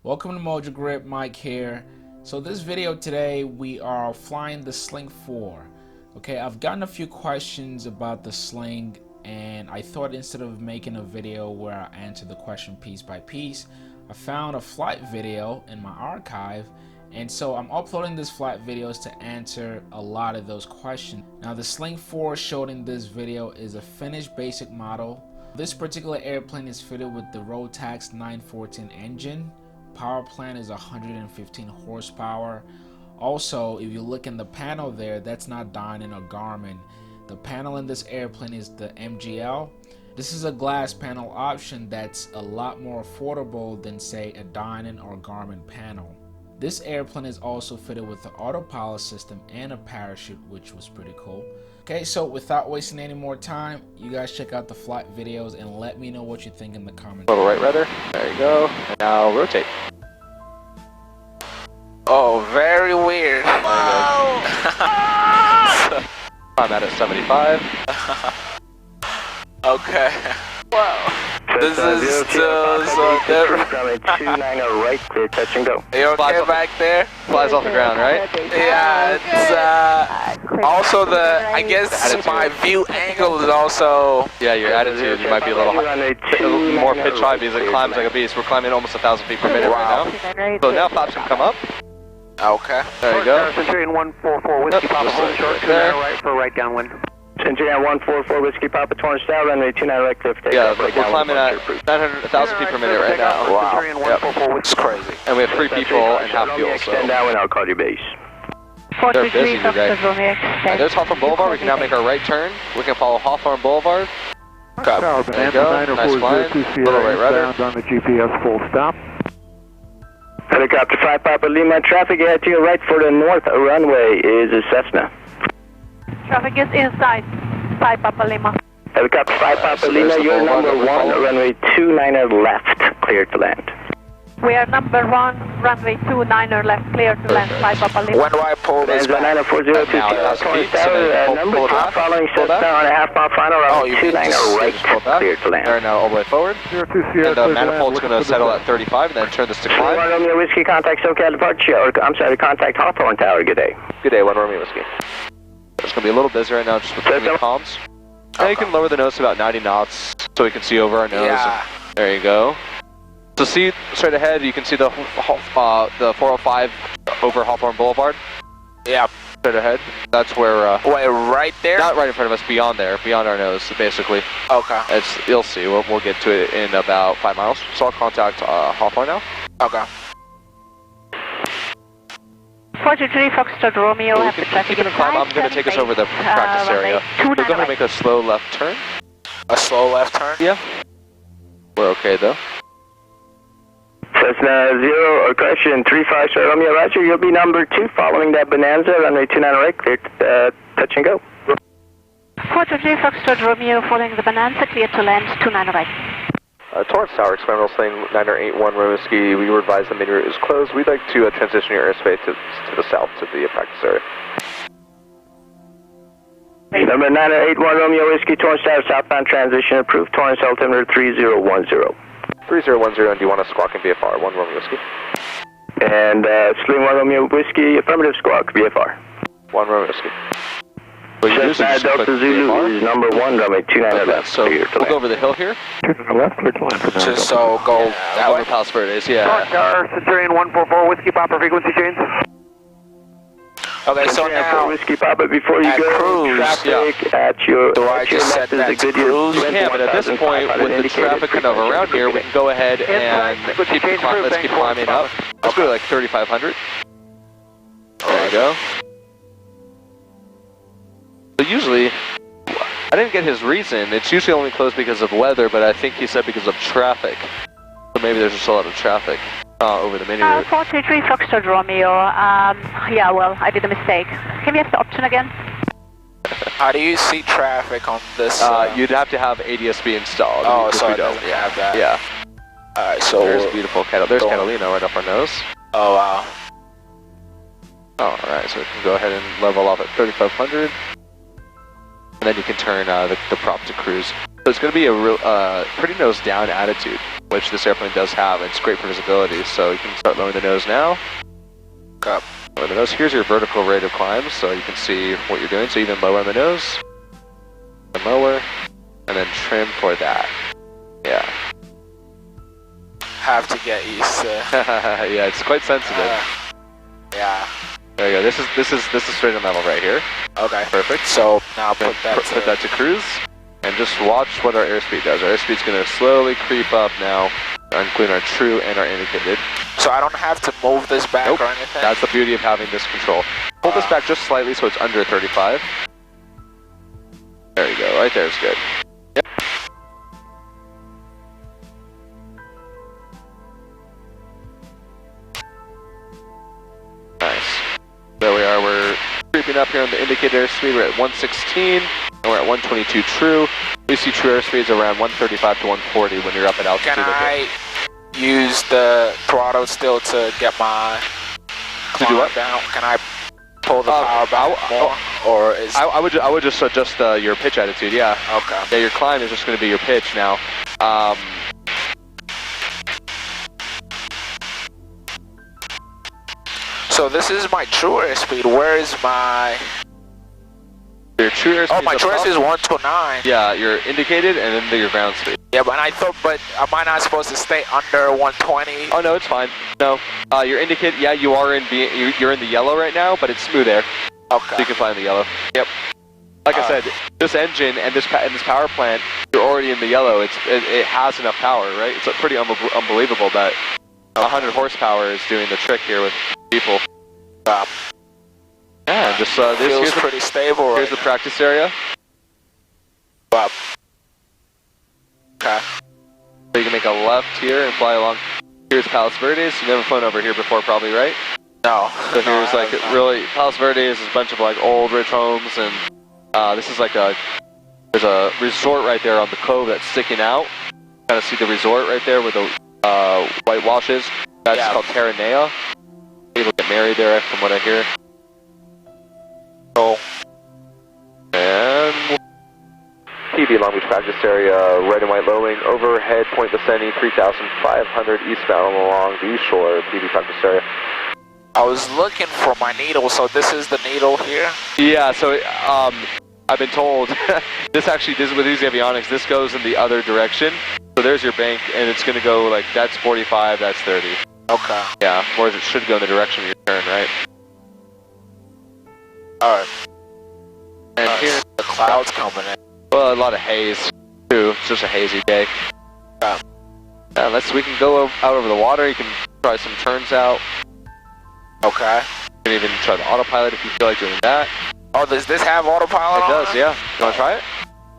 Welcome to MojoGrip, Mike here. So this video today we are flying the Sling 4. Okay, I've gotten a few questions about the Sling and I thought instead of making a video where I answer the question piece by piece, I found a flight video in my archive, and so I'm uploading this flight videos to answer a lot of those questions. Now the Sling 4 showed in this video is a finished basic model. This particular airplane is fitted with the Rotax 914 engine. Power plant is 115 horsepower. Also, if you look in the panel there, that's not Dinan or Garmin. The panel in this airplane is the MGL. This is a glass panel option that's a lot more affordable than say a Dinan or Garmin panel. This airplane is also fitted with the Autopilot system and a parachute, which was pretty cool. Okay, so without wasting any more time, you guys check out the flight videos and let me know what you think in the comments. A little right rudder. There you go. And now rotate. Oh, very weird. Wow. I'm at 75. Okay. Wow. This is still so different. 290 right, clear, touch and go. Are you okay back there? Flies off the ground, right? Yeah, it's also I guess my view angle is also... Yeah, your attitude, you might be a little more pitch high because it climbs like a beast. We're climbing almost 1,000 feet per minute right now. So now flaps can come up. Okay. There you go. Centurion 144, Whiskey Papa, hold short, turn there. Right for right downwind. Centurion 144, Whiskey Papa, torn style, runway 29 right, cliff take. Yeah, we're climbing at 1,000 feet per minute right now. Wow. Yep. It's crazy. And we have 3 people and half fuel, so... Extend downwind, I'll call you base. They're busy today. And there's Hawthorne Boulevard. We can now make our right turn. We can follow Hawthorne Boulevard. There you go. Nice flying. Little right rudder. On the GPS full stop. Helicopter 5 Papa Lima, traffic ahead to your right for the north runway is a Cessna. Traffic is inside 5 Papa Lima. Helicopter 5 Papa Lima, you're number 1, runway 29er left, clear to land. We are number 1, runway 29er left, clear to land 5 Papa Lima. When do I pull this back? 94022, number 2, following Cessna on a half-mile final, runway 29er right, clear to land. They're now all the way forward. And the manifold's going to settle at 35 and then turn this to climb. 1 Romeo Whiskey, contact SoCal departure, or I'm sorry, contact Hawthorne Tower, good day. Good day, 1 Romeo Whiskey. It's going to be a little busy right now just with the comms. Now you can lower the nose to about 90 knots so we can see over our nose. Yeah. There you go. So see straight ahead, you can see the 405 over Hawthorne Boulevard. Yeah. Straight ahead. That's where... Wait, right there? Not right in front of us, beyond there, beyond our nose, basically. Okay. You'll see, we'll get to it in about 5 miles. So I'll contact Hawthorne now. Okay. 43 Foxtrot Romeo, have the traffic in climb. I'm going to take us over the practice area. We'll go ahead and make a slow left turn. A slow left turn? Yeah. We're okay though. Cessna 0, or correction, 35 Star Romeo, roger, you'll be number 2 following that Bonanza, runway 29 right, clear touch and go. 43 Foxtrot Romeo, following the Bonanza, clear to land 29 right. Torrance Tower, experimental Sling 981 Whiskey. We were advised the main route is closed. We'd like to transition your airspace to the south to the practice area. Number 981 Romeo Whiskey, Torrance Tower, southbound transition approved, Torrance altimeter 3010. 3010, and do you want to squawk in VFR, 1 Romeo Whiskey? And Sling 1 Romeo Whiskey, affirmative squawk, VFR. 1 Romeo Whiskey. Cessna Delta Zulu is number 1, runway 29 left. So we'll go over the hill here. Turn to the left, clear to land. Just so go that way. Over Palos Verdes, yeah. Tower, Centurion 144, Whiskey Papa, frequency change. Okay, so now... Whiskey Papa, before you at go, cruise, traffic at your... Do I just set that to cruise? We can, but at this point, with the traffic kind of around here, we can go ahead and let's keep climbing up. Let's go to like 3,500. There you go. So usually, I didn't get his reason. It's usually only closed because of weather, but I think he said because of traffic. So maybe there's just a lot of traffic over the mini route. 43 Foxtrot Romeo, yeah, well, I did a mistake. Can we have the option again? How do you see traffic on this? You'd have to have ADSB installed. Oh, so we don't have that. Yeah. Alright, so... There's beautiful There's Catalina right up our nose. Oh, wow. Alright, so we can go ahead and level off at 3,500. And then you can turn the prop to cruise. So it's going to be a real, pretty nose down attitude. which this airplane does have. It's great for visibility, so you can start lowering the nose now. Okay. Lower the nose. Here's your vertical rate of climb, so you can see what you're doing. So even lower on the nose, and lower, and then trim for that. Yeah. Have to get used to. Yeah, it's quite sensitive. Yeah. There you go. This is straight on level right here. Okay. Perfect. So now put that to cruise, and just watch what our airspeed does. Our airspeed's going to slowly creep up now, including our true and our indicated. So I don't have to move this back Nope. or anything? That's the beauty of having this control. Pull this back just slightly so it's under 35. There you go. Right there is good. Yep. Nice. There we are. We're creeping up here on the indicator airspeed. We're at 116, and we're at 122 true. We see true airspeeds around 135 to 140 when you're up at altitude. Can I use the throttle still to get my do what? down? Can I pull the power back more? Or is I would just adjust your pitch attitude. Yeah. okay? Yeah, your climb is just going to be your pitch now. So this is my true airspeed. Where is my? Your true airspeed. Oh, my true airspeed is 129. Yeah, your indicated and then your ground speed. Yeah, but am I not supposed to stay under 120? Oh no, it's fine. No, your indicated. Yeah, you are you're in the yellow right now, but it's smooth air. Okay. So you can fly in the yellow. Yep. Like I said, this engine and this power plant, you're already in the yellow. It has enough power, right? It's pretty unbelievable that 100 horsepower is doing the trick here with people. Yeah, just Feels pretty stable. Here's the practice area. Wow. Okay. So you can make a left here and fly along. Here's Palos Verdes. You've never flown over here before, probably, right? No. So here's really Palos Verdes is a bunch of like old rich homes, and this is like there's a resort right there on the cove that's sticking out. Kind of see the resort right there with the white washes. That's called Terranea. People get married there, from what I hear. Cool. And TV Long Beach practice area, red and white low wing, overhead point descending 3,500 eastbound along the shore, TV practice area. I was looking for my needle, so this is the needle here? Yeah, so I've been told, this with these avionics, this goes in the other direction. So there's your bank, and it's going to go like, that's 45, that's 30. Okay. Yeah, whereas it should go in the direction of your turn, right? Alright. And here, the clouds coming in. well, a lot of haze, too. It's just a hazy day. Yeah. We can go out over the water. You can try some turns out. Okay. You can even try the autopilot if you feel like doing that. Oh, does this have autopilot It on does, yeah. You want to try it?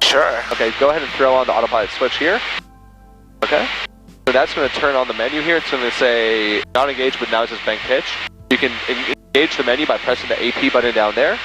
Sure. Okay, go ahead and throw on the autopilot switch here. Okay. So that's going to turn on the menu here. It's going to say not engaged, but now it says bank pitch. You can engage the menu by pressing the AP button down there.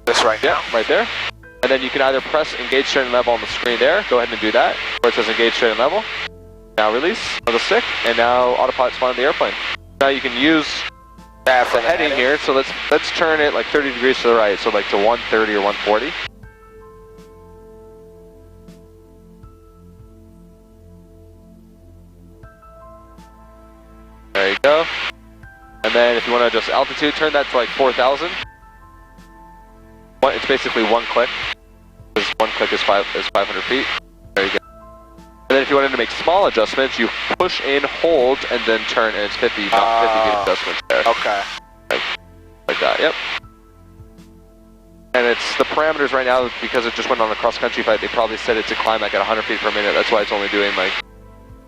This right now? Right there. And then you can either press engage training level on the screen there. Go ahead and do that. Where it says engage training level. Now release on the stick. And now autopilot's flying the airplane. Now you can use the heading here. So let's turn it like 30 degrees to the right. So like to 130 or 140. There you go. And then if you want to adjust altitude, turn that to like 4,000. It's basically one click. Because one click is 500 feet. There you go. And then if you wanted to make small adjustments, you push in, hold, and then turn, and it's 50 feet adjustments there. Okay. Like that, yep. And it's the parameters right now, because it just went on a cross-country flight, they probably set it to climb like at 100 feet per minute. That's why it's only doing like,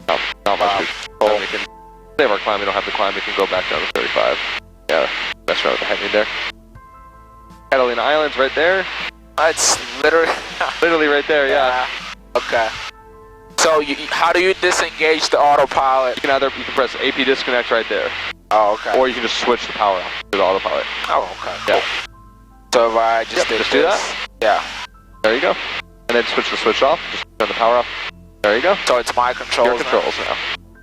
not much. So we can save our climb, we don't have to climb, we can go back down to 35. Yeah, mess around with the heading there. Catalina Island's right there. It's literally... Literally right there, yeah. Okay. So how do you disengage the autopilot? You can press AP disconnect right there. Oh, okay. Or you can just switch the power off to the autopilot. Oh, okay. Yeah. So if I just do that? Yeah. There you go. And then switch the switch off, just turn the power off. There you go. So it's my controls Your controls now.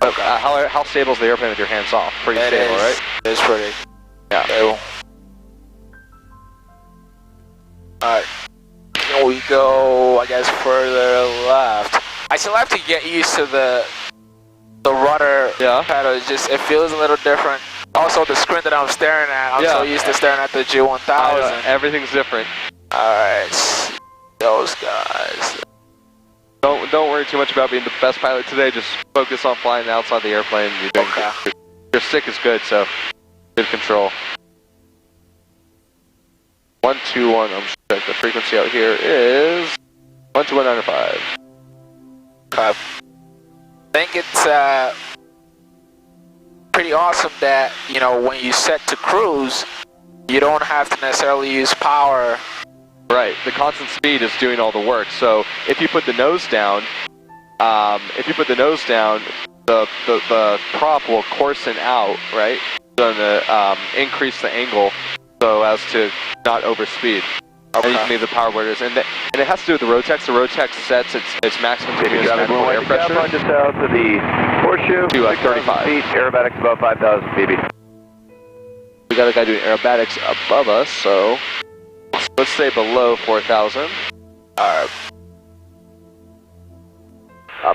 Okay. How stable is the airplane with your hands off? Pretty stable, right? It's pretty stable. Alright. We go, I guess, further left. I still have to get used to the the rudder Yeah. pedal is just, it feels a little different. Also, the screen that I'm staring at, I'm so used to staring at the G1000. Everything's different. Alright, those guys. Don't worry too much about being the best pilot today. Just focus on flying outside the airplane. You're doing good. Your stick is good, so good control. 121. I'm sure the frequency out here is 12195. Okay. I think it's pretty awesome that, you know, when you set to cruise, you don't have to necessarily use power. Right, the constant speed is doing all the work. So if you put the nose down, the prop will coarsen out, right? It's gonna increase the angle so as to not overspeed. Okay. And you can leave the power where it is, and it has to do with the Rotex. The Rotex sets its maximum continuous manifold air pressure Just out to the horseshoe. to 35 feet. Aerobatics above 5,000 bb. We got a guy doing aerobatics above us, so let's say below 4,000. Alright.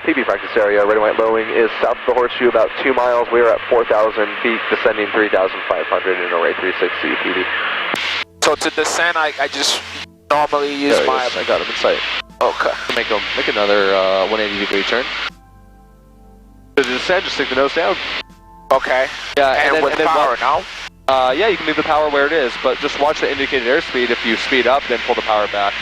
PB practice area, red and white lowing is south of the horseshoe about 2 miles. We are at 4,000 feet, descending 3,500 in array 360 PB. So to descend, I just normally use my... I got him in sight. Okay. Make another 180 degree turn. To descend, just stick the nose down. Okay. Yeah, and with power now? Yeah, you can leave the power where it is, but just watch the indicated airspeed. If you speed up, then pull the power back.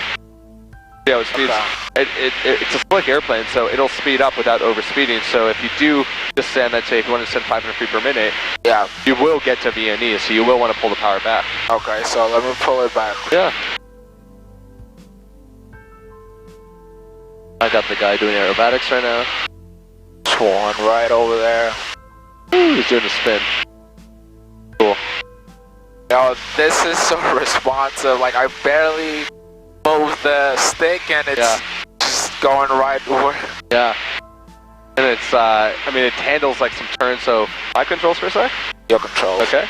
Yeah, it speeds. Okay. It's a slick airplane, so it'll speed up without overspeeding. So if you do descend, let's say if you want to descend 500 feet per minute, yeah, you will get to VNE, so you will want to pull the power back. Okay, so let me pull it back. Yeah. I got the guy doing aerobatics right now. One right over there. Ooh, he's doing a spin. Cool. Yo, this is so responsive. Like, I barely move the stick and it's just going right over. Yeah. And it's, I mean, it handles like some turns, so my controls for a sec? Your controls. Okay.